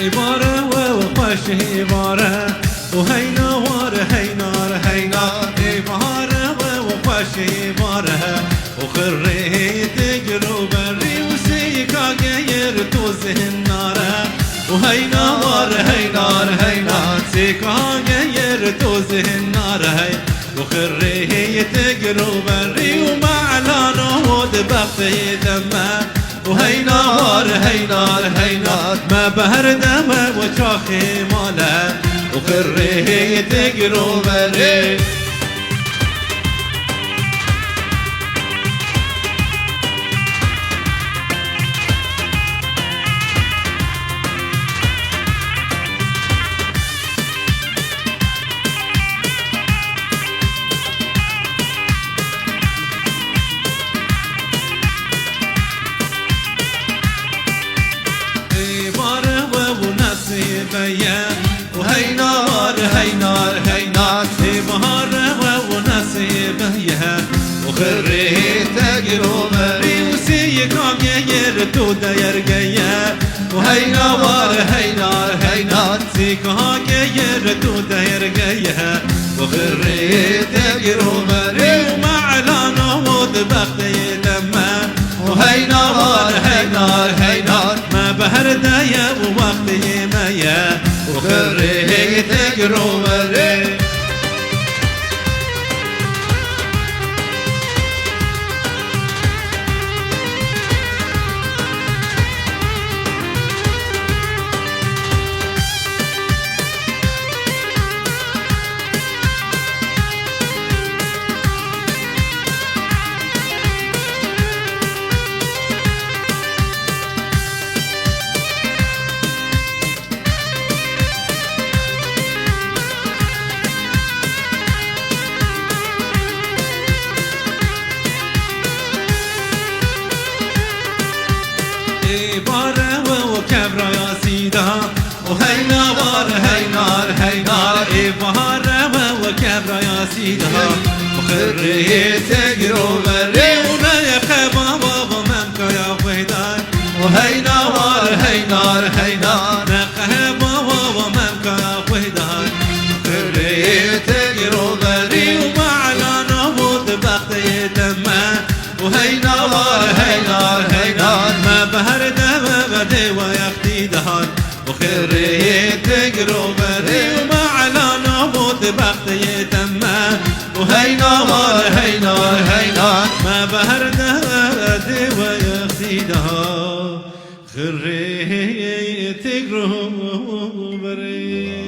باره وخوش باره وهينا واره هينار هينار باره وخوش باره وخريت قلوب بري وسيكا غير توزه النار وهينا واره هينار هينار سيكا غير توزه النار وخريت قلوب بري ومعلانه ودبقي دمه وهينار هينار هينار ما بهر دمه وشاخي ماله وخريت قلوب بري وهينار هينار هينار بهار ونسيبه وخريت قلوب بري وسيكا غير تودا يرقيه وهينار هينار هينار سيكا غير تودا يرقيه وخريت قلوب بري ومعلانه ودبقي دمه وهينار هينار هينار ما بهر دايا ووقتي مايا وخريت قلوب بري باره وكبر يا سيدا وهينار هينار هينار باره وكبر يا سيدا وخريت قلوب بري ونيخ بابا ممك يا فهدان وهينار هينار هينار نيخ بابا ممك يا فهدان وخريت قلوب بري ومعلانه ودبقي دمه وهينار هينار هينار ما بهر دمه بدي ويختي دهان وخريت قلوب بري ومعلانه ودبقي دمه وهينار هينار هينار ما بهر دمه بدي ويختي دهان خريت قلوب بري